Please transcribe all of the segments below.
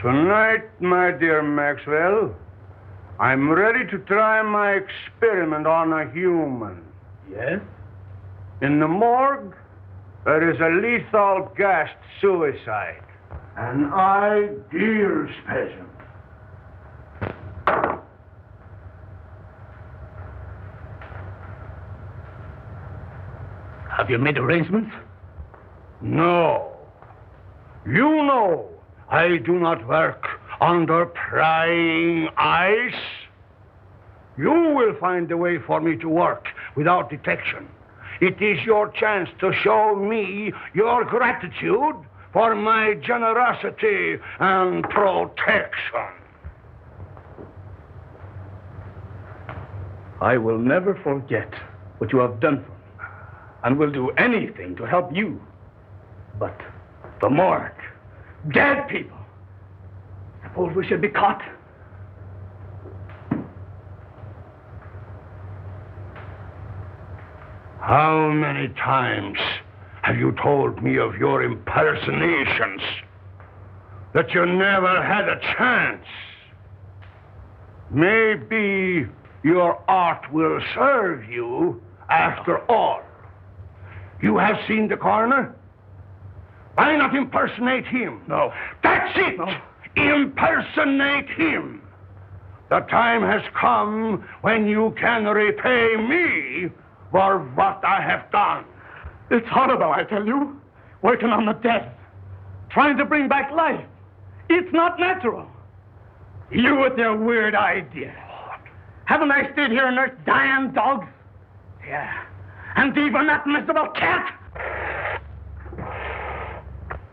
Tonight, my dear Maxwell, I'm ready to try my experiment on a human. Yes? In the morgue, there is a lethal gassed suicide. An ideal specimen. Have you made arrangements? No. You know I do not work under prying eyes. You will find a way for me to work without detection. It is your chance to show me your gratitude for my generosity and protection. I will never forget what you have done for me, and will do anything to help you. But the morgue, dead people. Suppose we should be caught? How many times have you told me of your impersonations? That you never had a chance? Maybe your art will serve you after all. You have seen the coroner? Why not impersonate him? No. That's it! No. Impersonate him! The time has come when you can repay me for what I have done. It's horrible, I tell you. Working on the dead. Trying to bring back life. It's not natural. You with your weird ideas. Haven't I stayed here and nursed dying dogs? Yeah. And even that miserable cat?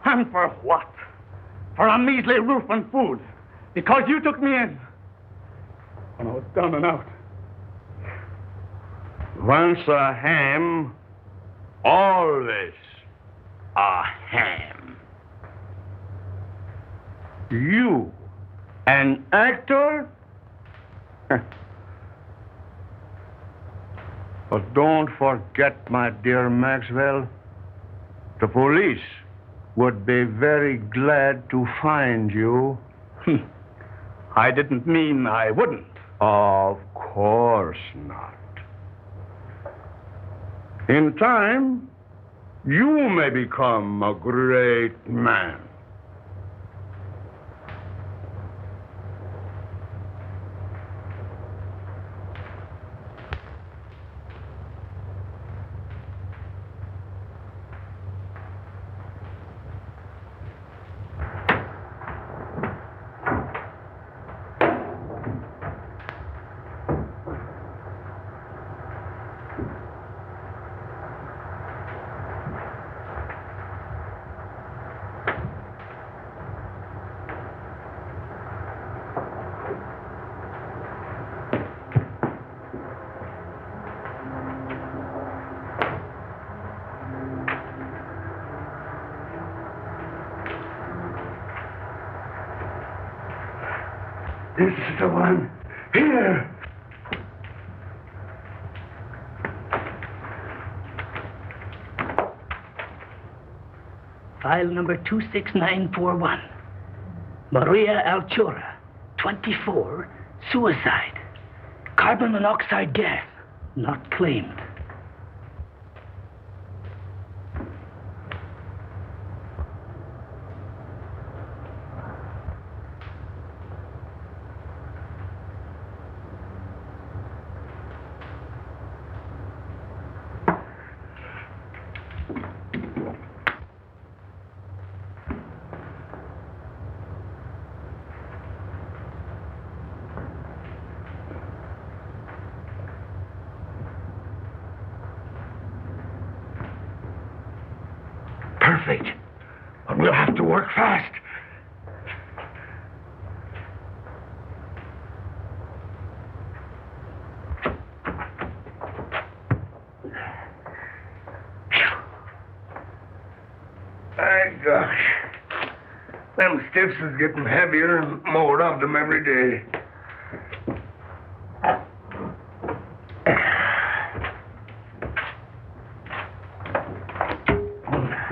And for what? For a measly roof and food. Because you took me in. When I was down and out. Once a ham, always a ham. You, an actor? But don't forget, my dear Maxwell, the police would be very glad to find you. I didn't mean I wouldn't. Of course not. In time, you may become a great man. This is the one. Here. File number 26941. Maria Alchura, 24, suicide. Carbon monoxide gas, not claimed. Perfect. But we'll have to work fast. My gosh. Them stiffs is getting heavier and more of them every day.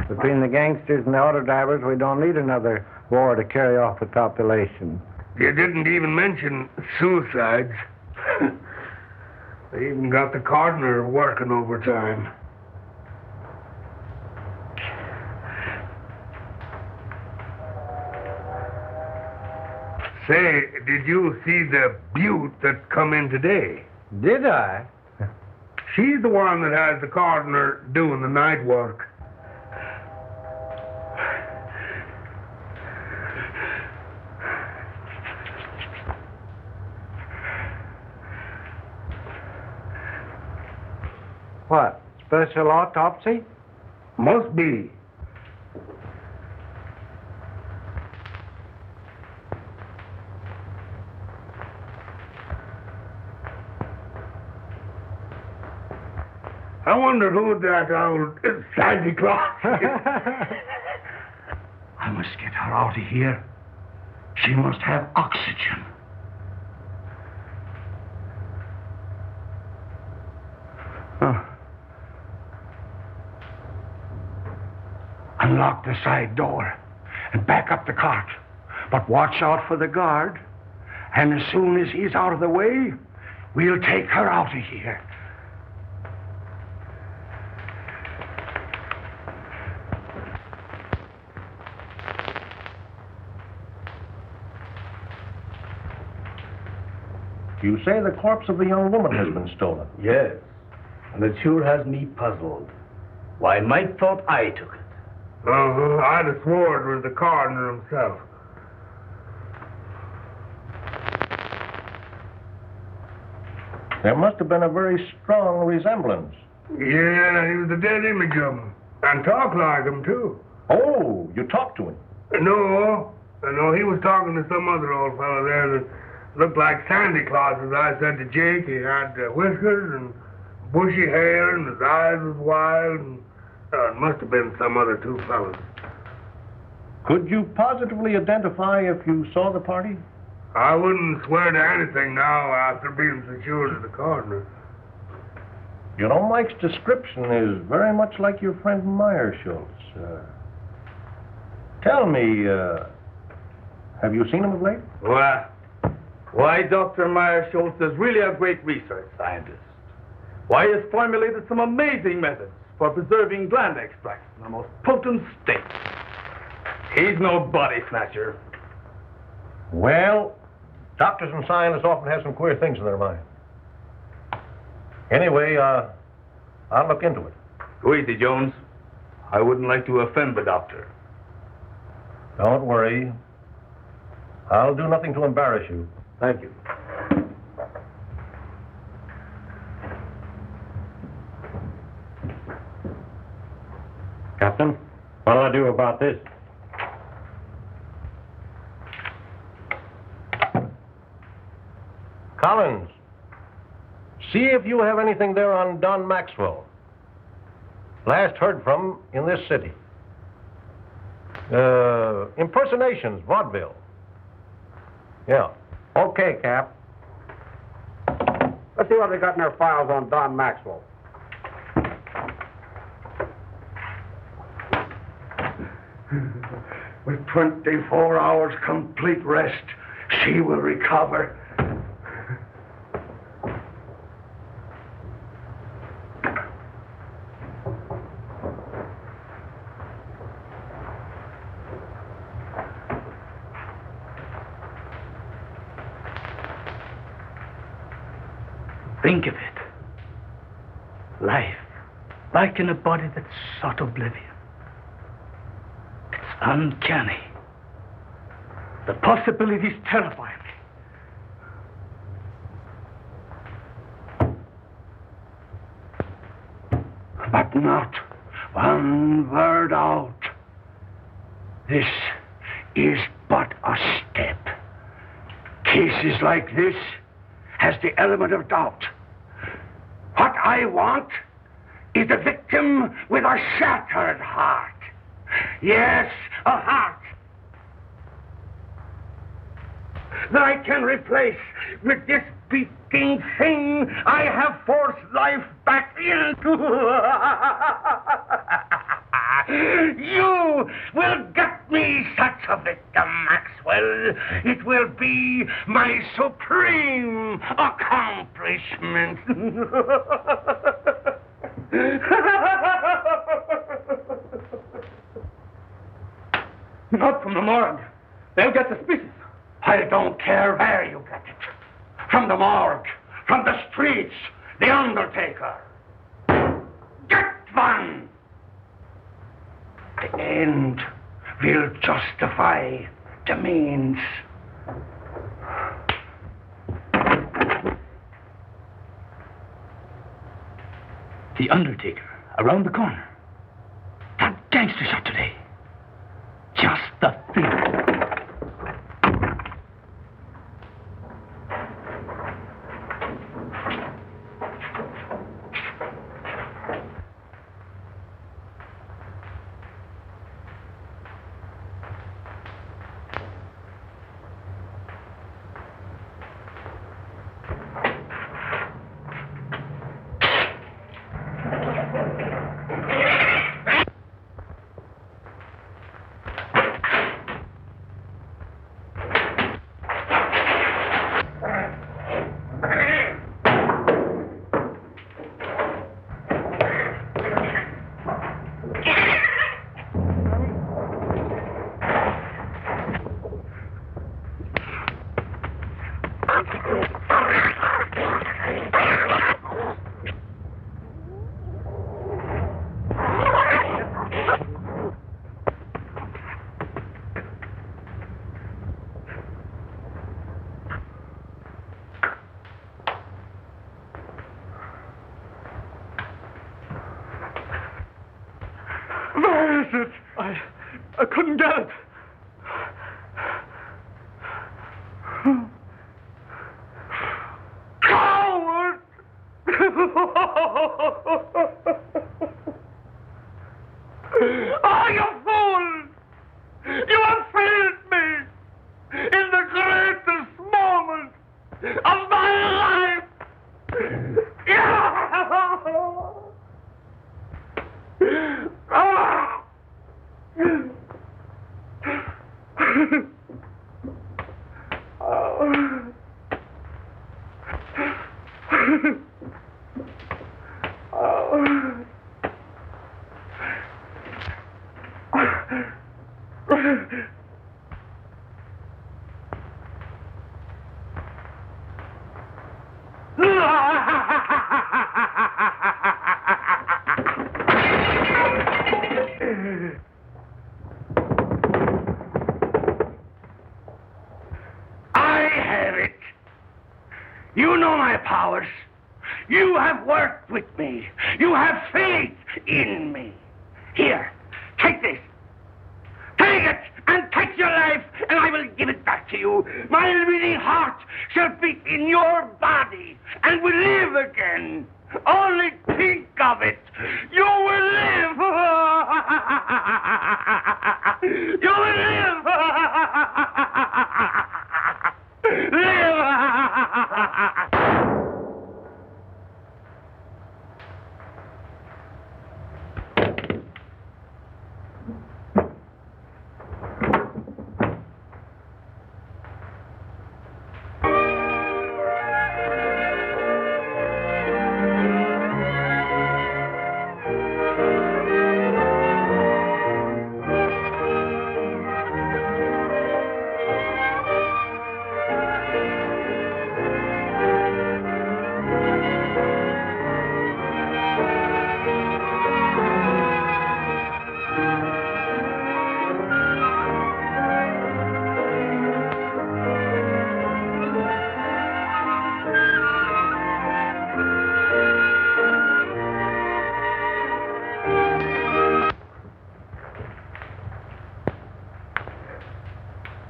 Between the gangsters and the auto drivers, we don't need another war to carry off the population. You didn't even mention suicides. They even got the coroner working overtime. Say, did you see the beaut that come in today? Did I? She's the one that has the coroner doing the night work. What? Special autopsy? Must be. I wonder who that old Santa Claus is. I must get her out of here. She must have oxygen. Unlock the side door and back up the cart. But watch out for the guard. And as soon as he's out of the way, we'll take her out of here. You say the corpse of the young woman has been stolen? Yes, and it sure has me puzzled. Why, Mike thought I took it. I'd have swore it was the coroner himself. There must have been a very strong resemblance. Yeah, he was the dead image of him. And talked like him, too. Oh, you talked to him? No, he was talking to some other old fellow there that looked like Santa Claus, as I said to Jake. He had whiskers and bushy hair, and his eyes was wild, and it must have been some other two fellows. Could you positively identify if you saw the party? I wouldn't swear to anything now after being secured to the coroner. You know, Mike's description is very much like your friend Meyer Schultz. Tell me, have you seen him of late? Why, Dr. Meyer Schultz is really a great research scientist. Why, he has formulated some amazing methods for preserving gland extracts in the most potent state. He's no body snatcher. Well, doctors and scientists often have some queer things in their mind. Anyway, I'll look into it. Go easy, Jones. I wouldn't like to offend the doctor. Don't worry. I'll do nothing to embarrass you. Thank you. Captain, what'll I do about this? Collins, see if you have anything there on Don Maxwell. Last heard from in this city. Impersonations, vaudeville. Yeah. Okay, Cap. Let's see what they got in their files on Don Maxwell. With 24 hours complete rest, she will recover. Think of it. Life, like in a body that sought oblivion. It's uncanny. The possibilities terrify me. But not one word out. This is but a step. Cases like this has the element of doubt. What I want is a victim with a shattered heart. Yes, a heart that I can replace with this beating thing I have forced life back into. You will get me such a victim, Maxwell. It will be my supreme accomplishment. Not from the morgue. They'll get suspicious. I don't care where you get it. From the morgue, from the streets, the undertaker. Get one! The end will justify the means. The undertaker, around the corner. That gangster shot today. Just the thing. Where is it? I couldn't get it. Coward! Oh, you fool! You have failed me in the greatest moment of my life! You know my powers. You have worked with me. You have faith in me. Here, take this. Take it and take your life, and I will give it back to you. My living heart shall beat in your body and will live again. Only think of it. You will live. You will live. Live.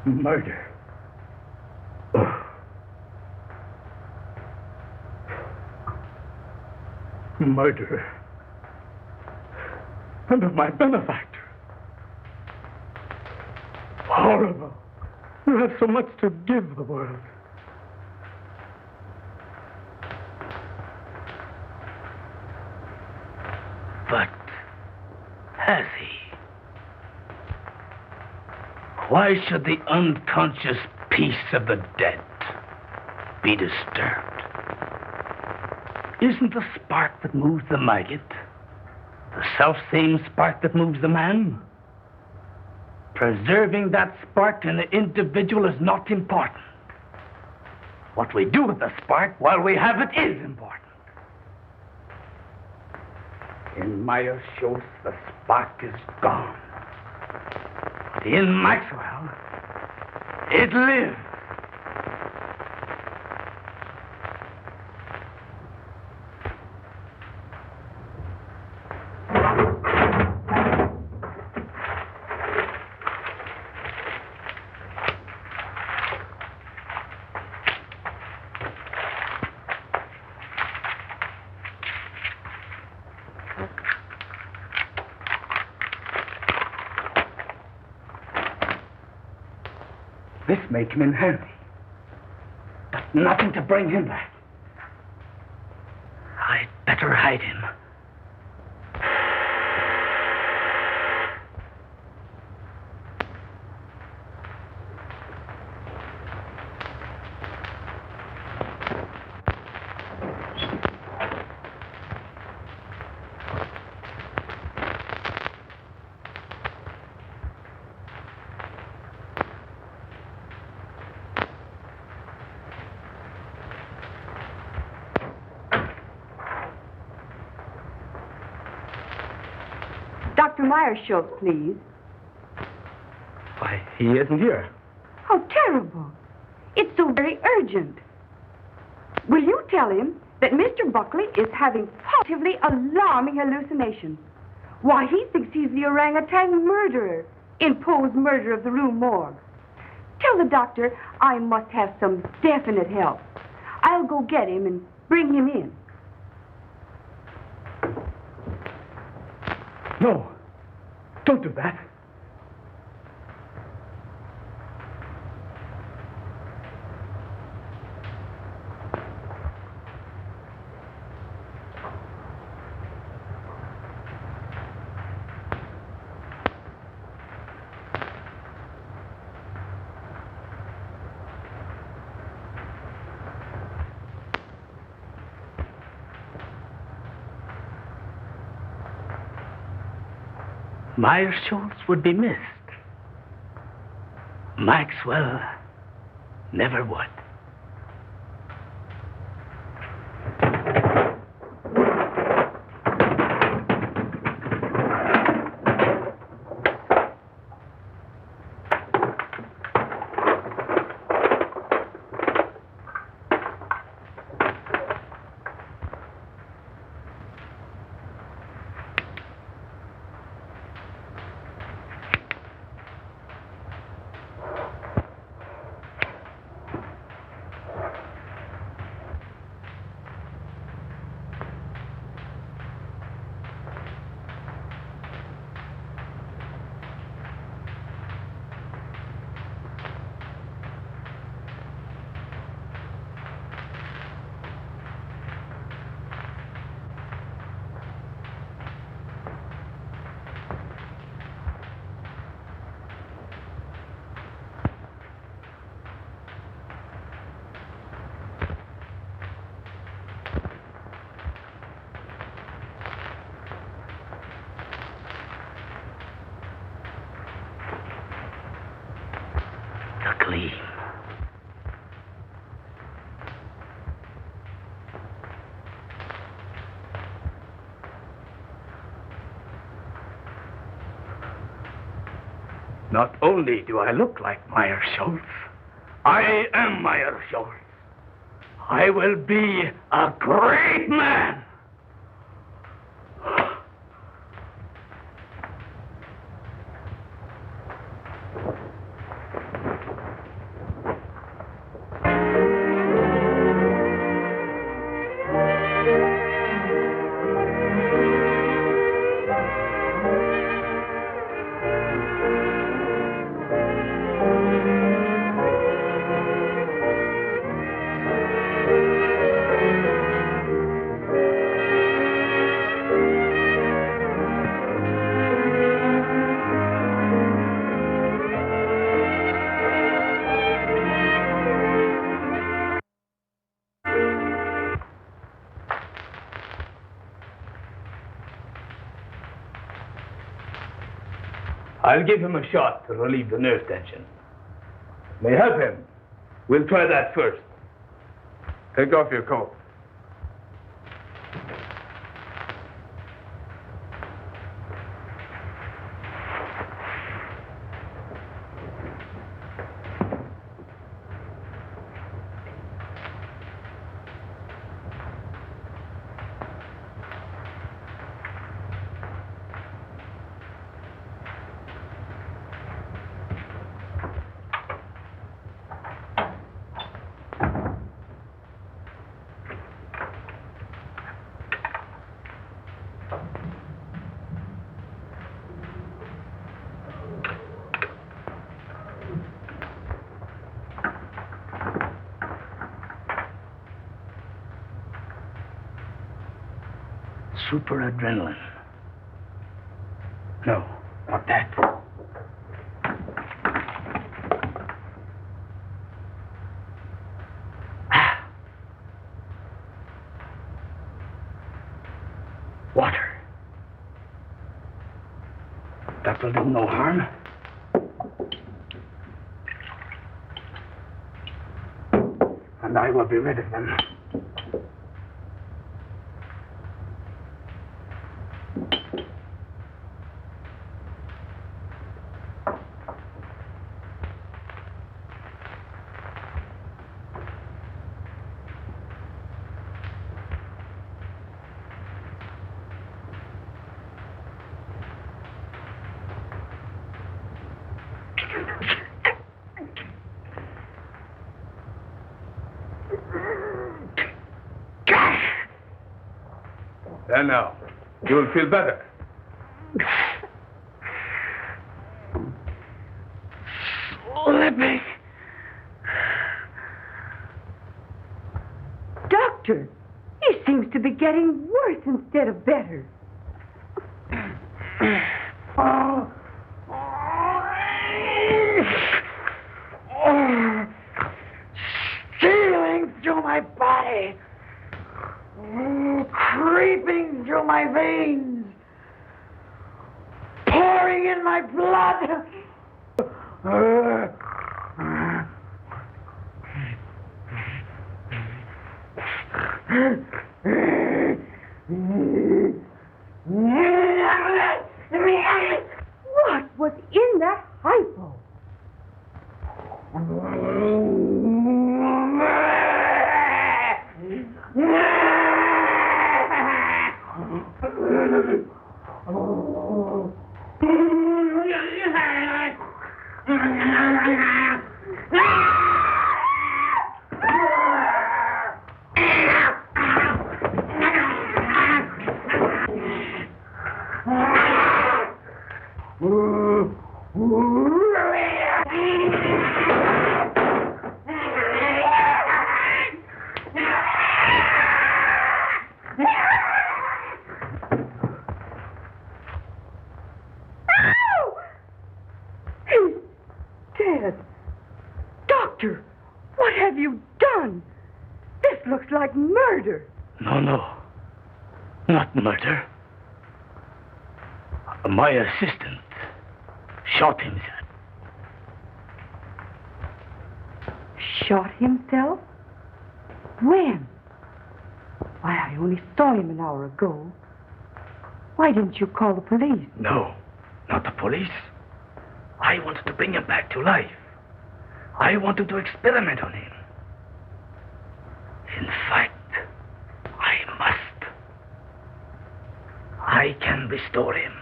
Murder. Oh. Murderer. And of my benefactor. Horrible. You have so much to give the world. But has he? Why should the unconscious peace of the dead be disturbed? Isn't the spark that moves the maggot the self-same spark that moves the man? Preserving that spark in the individual is not important. What we do with the spark while we have it is important. In Meyer-Schultz, the spark is gone. But in Maxwell, it lives. This may come in handy, but nothing to bring him back. I'd better hide him. Dr. Meyer-Schultz, please. Why, he isn't here. How terrible. It's so very urgent. Will you tell him that Mr. Buckley is having positively alarming hallucinations? Why, he thinks he's the orangutan murderer in Poe's Murder of the Rue Morgue. Tell the doctor I must have some definite help. I'll go get him and bring him in. No, don't do that. Meyer-Schultz would be missed. Maxwell never would. The gleam. Not only do I look like Meyer-Schultz, I am Meyer-Schultz. I will be a great man. I'll give him a shot to relieve the nerve tension. May help him. We'll try that first. Take off your coat. Super adrenaline. No, not that. Water. That will do no harm. And I will be rid of them. There now. You will feel better. Slipping. Doctor, he seems to be getting worse instead of better. Stealing through my body. Creeping through my veins. Pouring in my blood. What was in that hypo? Doctor, what have you done? This looks like murder. No. Not murder. My assistant shot himself. Shot himself? When? Why, I only saw him an hour ago. Why didn't you call the police? No, not the police. I wanted to bring him back to life. I wanted to experiment on him. In fact, I must. I can restore him.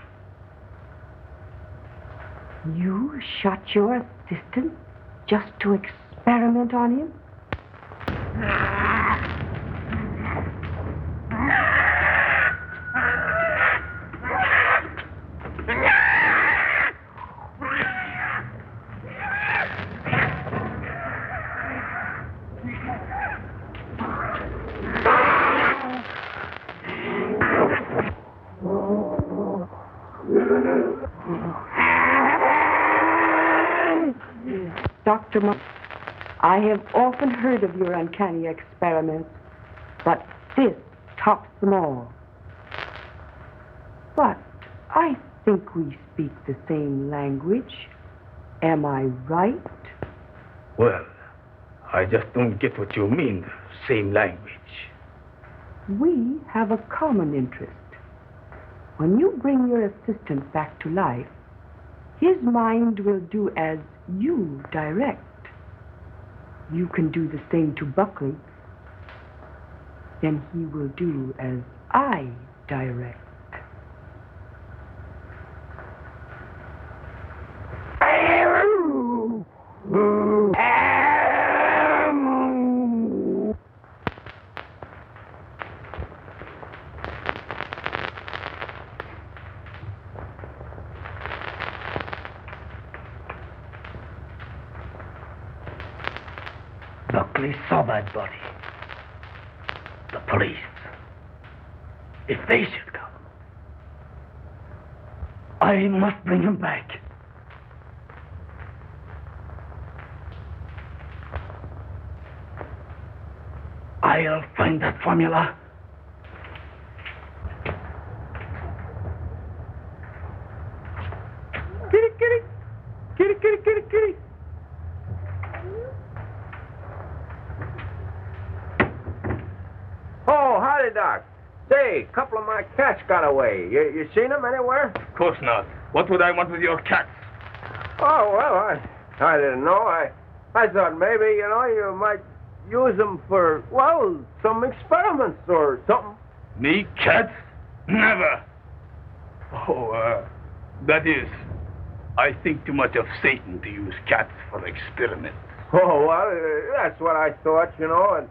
You shot your assistant just to experiment on him? Dr. I have often heard of your uncanny experiments, but this tops them all. But I think we speak the same language. Am I right? Well, I just don't get what you mean, same language. We have a common interest. When you bring your assistant back to life, his mind will do as you direct. You can do the same to Buckley. Then he will do as I direct. Buckley saw that body. The police. If they should come, I must bring him back. I'll find that formula. Kitty, kitty. Kitty, kitty, kitty, kitty. Oh, howdy, Doc. Say, a couple of my cats got away. You seen them anywhere? Of course not. What would I want with your cats? Oh, well, I didn't know. I thought maybe, you might use them for, well, some experiments or something. Me, cats? Never. Oh, that is, I think too much of Satan to use cats for experiments. Oh, well, that's what I thought, and...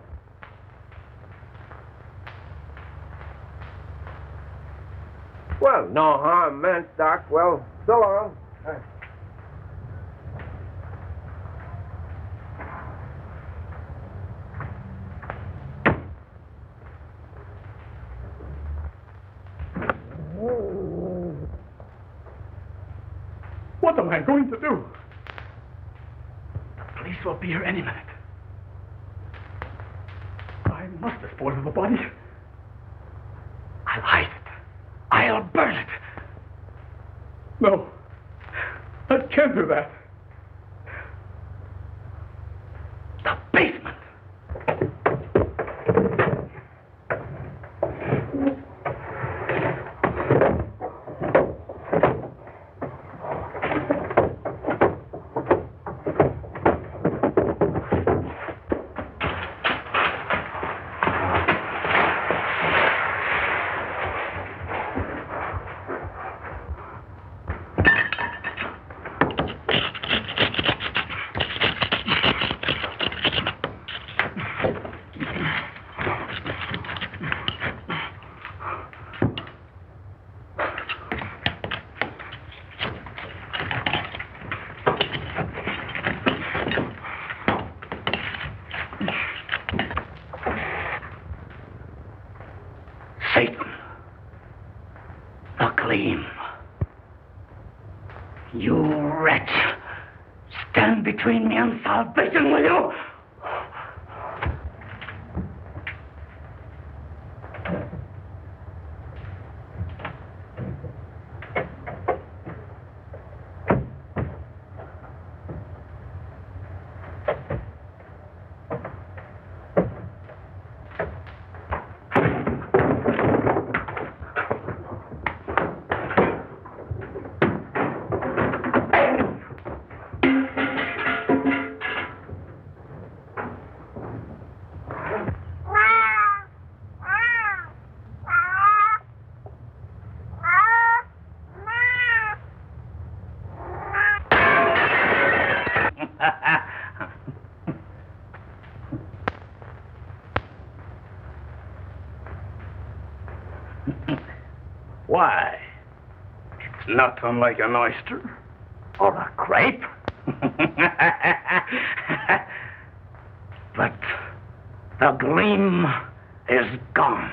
Well, no harm meant, Doc. Well, so long. What am I going to do? The police will be here any minute. I must dispose of the body. I'll hide it. I'll burn it. No, I can't do that. The basement. Satan, the gleam. You wretch, stand between me and salvation, will you? Why? It's not unlike an oyster or a grape. But the gleam is gone.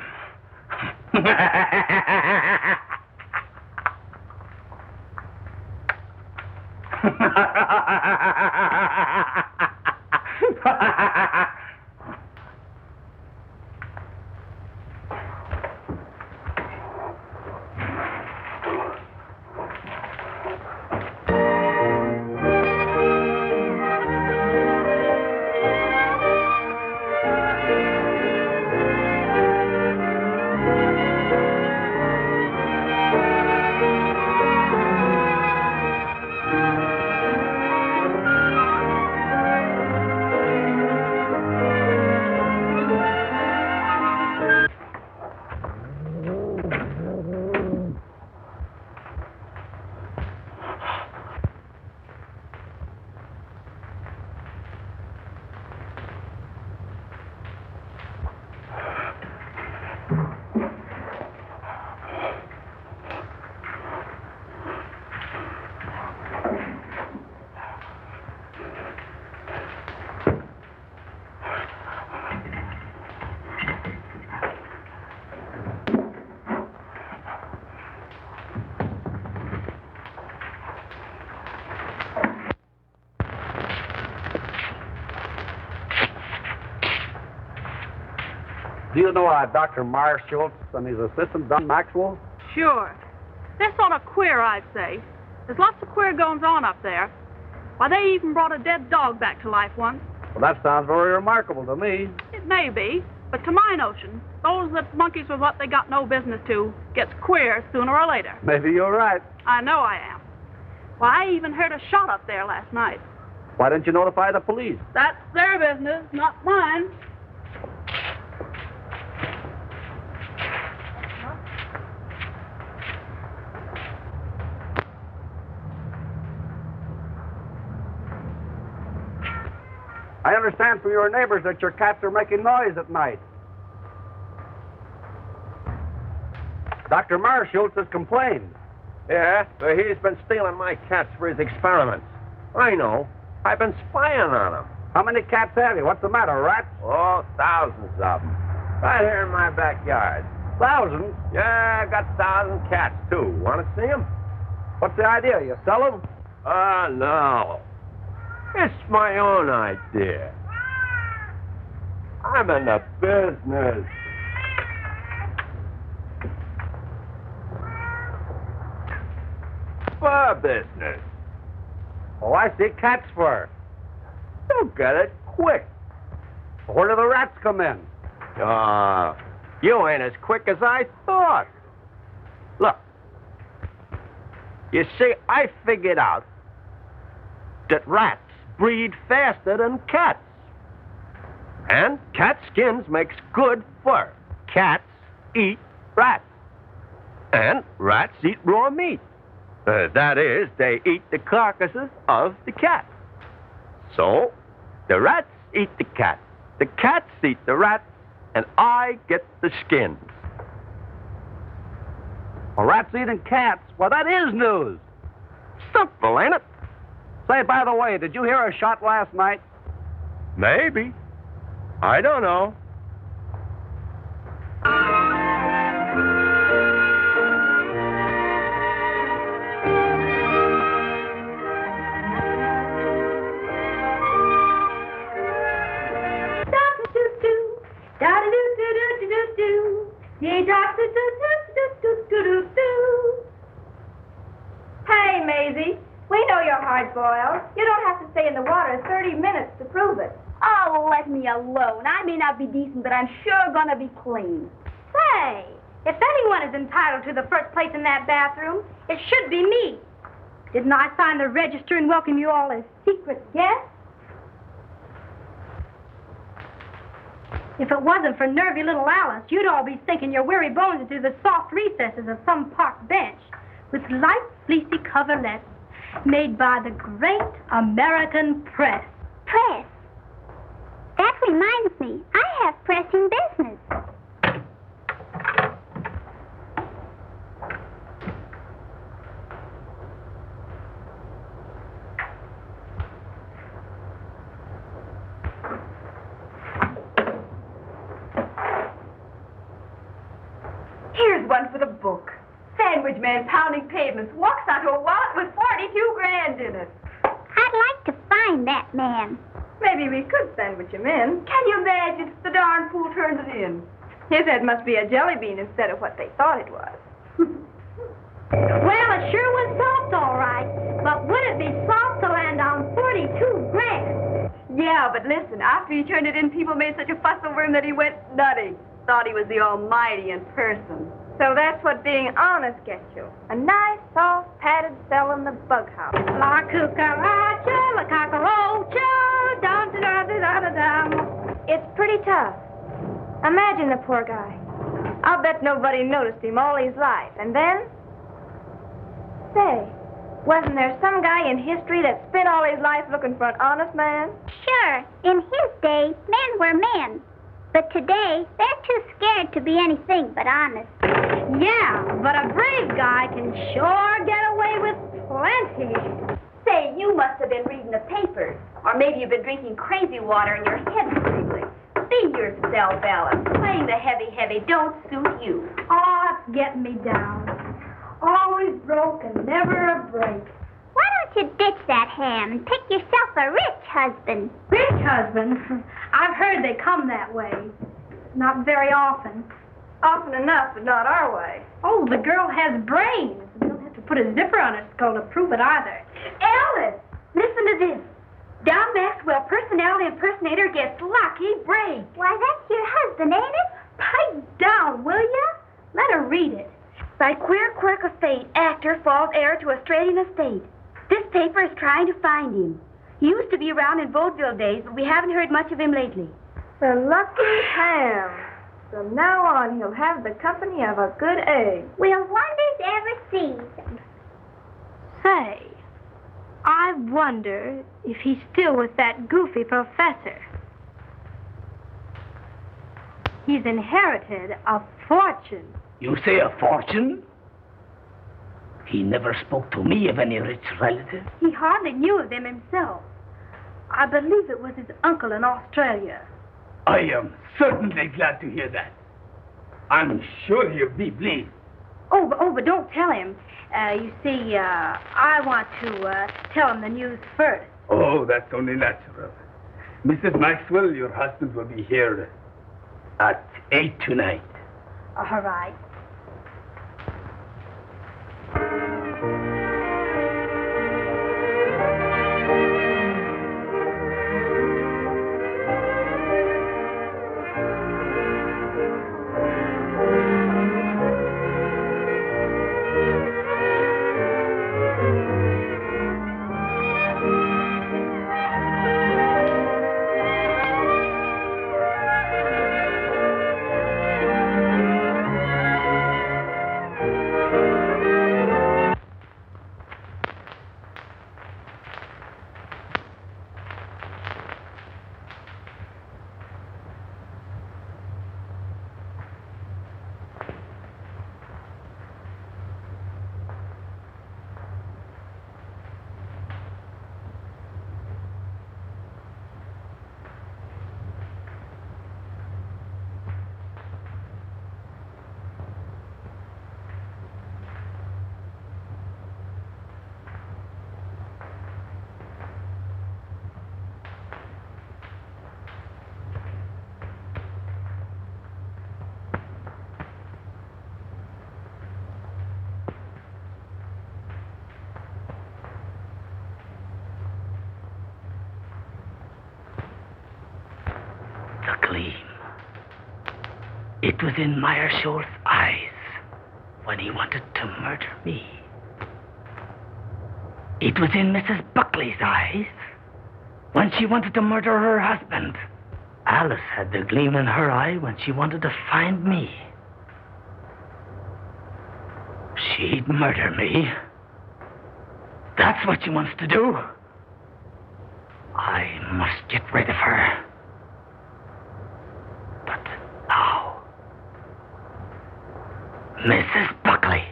Do you know Dr. Marshall and his assistant, Don Maxwell? Sure. They're sort of queer, I'd say. There's lots of queer goings-on up there. Why, they even brought a dead dog back to life once. Well, that sounds very remarkable to me. It may be, but to my notion, those that monkeys with what they got no business to gets queer sooner or later. Maybe you're right. I know I am. Why, I even heard a shot up there last night. Why didn't you notify the police? That's their business, not mine. I understand from your neighbors that your cats are making noise at night. Dr. Marshall has complained. Yeah, but he's been stealing my cats for his experiments. I know. I've been spying on him. How many cats have you? What's the matter, rats? Oh, thousands of them. Right here in my backyard. Thousands? Yeah, I got 1,000 cats, too. Want to see them? What's the idea? You sell them? No. It's my own idea. I'm in the business. Fur business. Oh, I see. Cat's fur. You get it quick. Where do the rats come in? You ain't as quick as I thought. Look. You see, I figured out that rats breed faster than cats. And cat skins makes good fur. Cats eat rats. And rats eat raw meat. That is, they eat the carcasses of the cats. So, the rats eat the cats. The cats eat the rats, and I get the skins. Well, rats eating cats? Well, that is news. Simple, ain't it? Say, by the way, did you hear a shot last night? Maybe. I don't know. Hey, Maisie, we know you're hard-boiled. You don't have to stay in the water 30 minutes to prove it. Oh, let me alone. I may not be decent, but I'm sure gonna be clean. Say, if anyone is entitled to the first place in that bathroom, it should be me. Didn't I sign the register and welcome you all as secret guests? If it wasn't for nervy little Alice, you'd all be sinking your weary bones into the soft recesses of some park bench with light, fleecy coverlets made by the great American press. Press? That reminds me, I have pressing business. Here's one for the book. Sandwich man pounding pavements walks onto a wallet with 42 grand in it. I'd like to find that man. Maybe we could sandwich him in. Can you imagine? The darn fool turned it in. His head must be a jelly bean instead of what they thought it was. Well, it sure was soft, all right. But would it be soft to land on 42 grand? Yeah, but listen, after he turned it in, people made such a fuss over him that he went nutty. Thought he was the Almighty in person. So that's what being honest gets you. A nice, soft, padded cell in the bug house. La cucaracha, la cockroacha, dum-da-da-da-da-dum. It's pretty tough. Imagine the poor guy. I'll bet nobody noticed him all his life. And then? Say, wasn't there some guy in history that spent all his life looking for an honest man? Sure, in his day, men were men. But today, they're too scared to be anything but honest. Yeah, but a brave guy can sure get away with plenty. Say, you must have been reading the papers. Or maybe you've been drinking crazy water and your head's wiggling. Be yourself, Alice. Playing the heavy don't suit you. Oh, it's getting me down. Always broke and never a break. Why don't you ditch that ham and pick yourself a rich husband? Rich husband? I've heard they come that way. Not very often. Often enough, but not our way. Oh, the girl has brains. We don't have to put a zipper on her skull to prove it either. Alice, listen to this. Don Maxwell, personality impersonator, gets lucky break. Why, that's your husband, ain't it? Pipe down, will ya? Let her read it. By queer quirk of fate, actor falls heir to Australian estate. This paper is trying to find him. He used to be around in vaudeville days, but we haven't heard much of him lately. The lucky ham. From now on, he'll have the company of a good egg. Will wonders ever cease? Say, I wonder if he's still with that goofy professor. He's inherited a fortune. You say a fortune? He never spoke to me of any rich relative. He hardly knew of them himself. I believe it was his uncle in Australia. I am certainly glad to hear that. I'm sure he'll be pleased. But don't tell him. You see, I want to tell him the news first. Oh, that's only natural. Mrs. Maxwell, your husband will be here at 8 tonight. All right. It was in Meyershaw's eyes when he wanted to murder me. It was in Mrs. Buckley's eyes when she wanted to murder her husband. Alice had the gleam in her eye when she wanted to find me. She'd murder me. That's what she wants to do. I must get rid of her. But how? Mrs. Buckley.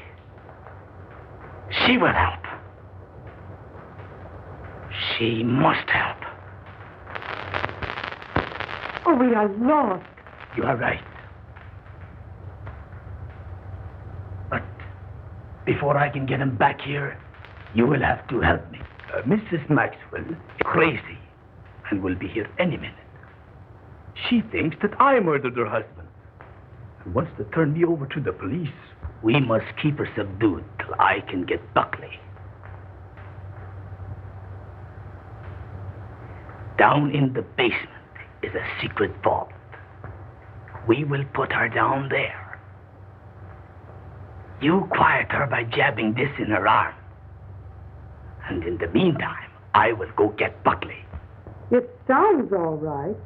She will help. She must help. Oh, we are lost. You are right. But before I can get him back here, you will have to help me. Mrs. Maxwell is crazy and will be here any minute. She thinks that I murdered her husband and wants to turn me over to the police. We must keep her subdued till I can get Buckley. Down in the basement is a secret vault. We will put her down there. You quiet her by jabbing this in her arm. And in the meantime, I will go get Buckley. It sounds all right.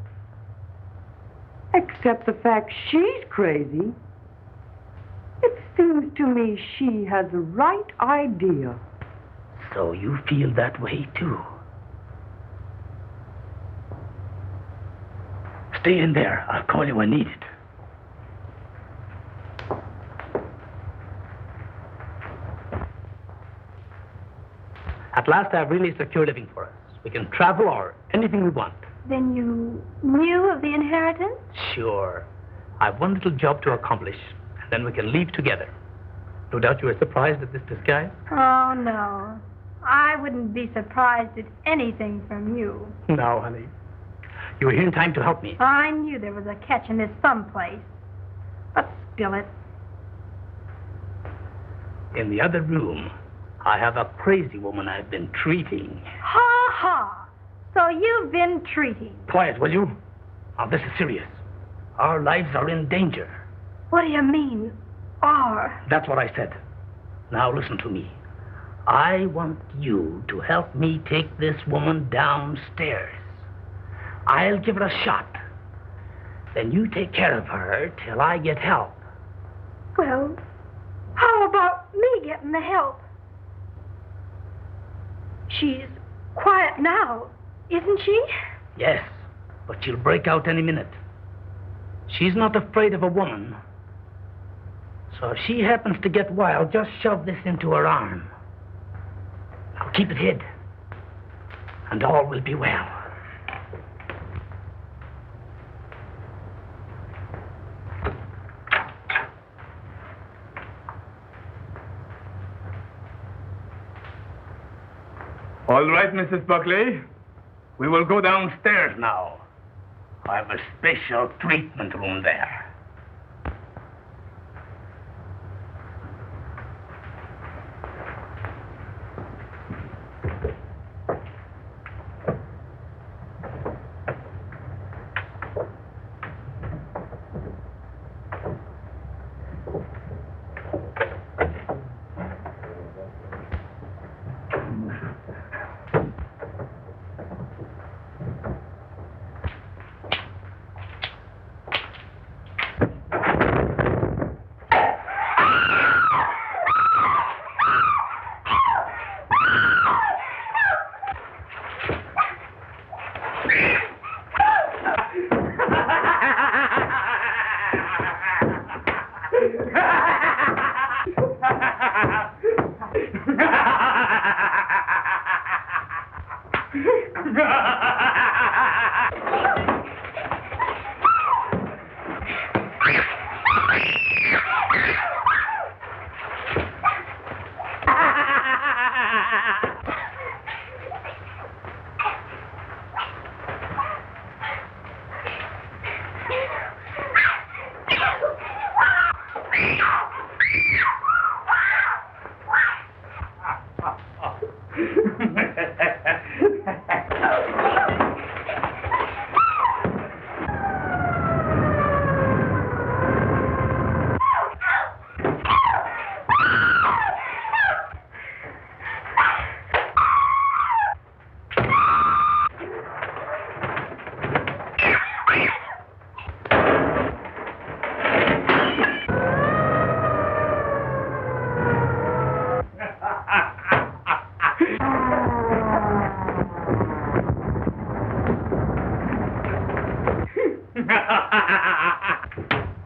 Except the fact she's crazy. It seems to me she has the right idea. So you feel that way, too? Stay in there. I'll call you when needed. At last, I've really secured living for us. We can travel or anything we want. Then you knew of the inheritance? Sure. I've one little job to accomplish, and then we can leave together. No doubt you were surprised at this disguise? Oh, no. I wouldn't be surprised at anything from you. Now, honey, You were here in time to help me. I knew there was a catch in this someplace. But spill it. In the other room, I have a crazy woman I've been treating. Ha ha! So you've been treating. Quiet, will you? Now, this is serious. Our lives are in danger. What do you mean, are? That's what I said. Now, listen to me. I want you to help me take this woman downstairs. I'll give her a shot. Then you take care of her till I get help. Well, how about me getting the help? She's quiet now, isn't she? Yes, but she'll break out any minute. She's not afraid of a woman. So if she happens to get wild, just shove this into her arm. Now keep it hid, and all will be well. All right, Mrs. Buckley. We will go downstairs now. I have a special treatment room there.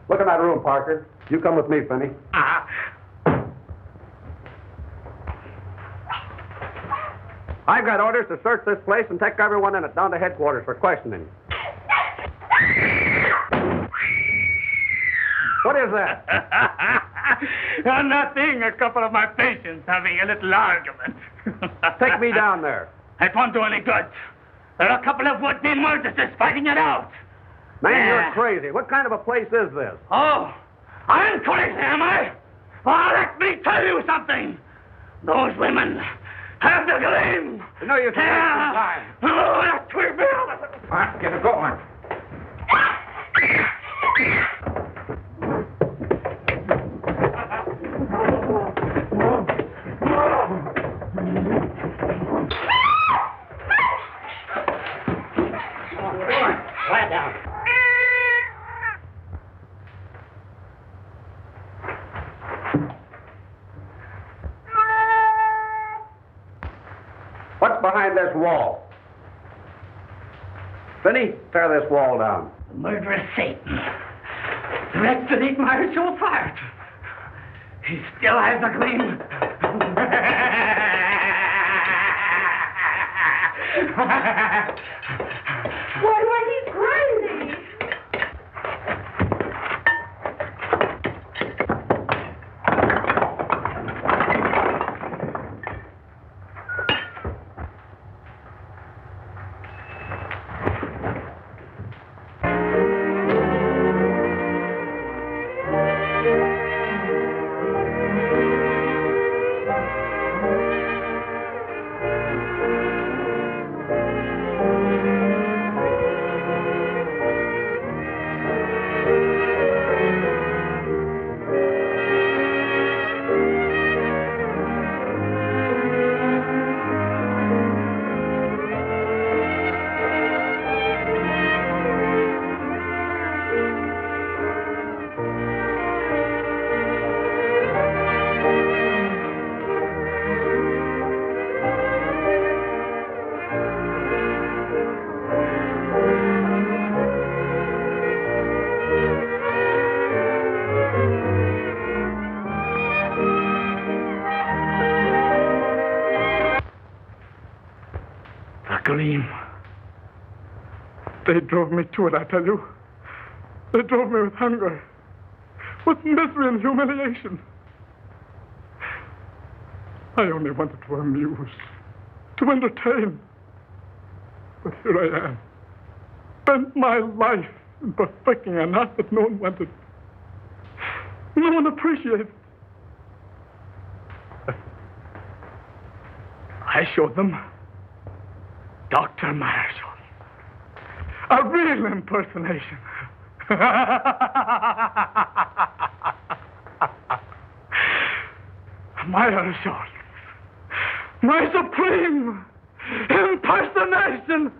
Look in that room, Parker. You come with me, Finney. I've got orders to search this place and take everyone in it down to headquarters for questioning. What is that? Nothing. A couple of my patients having a little argument. Take me down there. It won't do any good. There are a couple of would-be murderers fighting it out. Man, you're crazy. What kind of a place is this? Oh, I'm crazy, am I? Well, let me tell you something. Those women have the gleam. No use wasting time. Oh, that will be all. All right, get it going. Quiet down. What's behind this wall? Finney, tear this wall down. The murderous Satan. That's beneath my soul heart. He still has a gleam. Why, he's crazy. gleam. They drove me to it, I tell you. They drove me with hunger, with misery and humiliation. I only wanted to amuse, to entertain. But here I am, spent my life in perfecting an art that no one wanted. No one appreciated. I showed them Dr. Marshall. A real impersonation. My assurance. My supreme impersonation.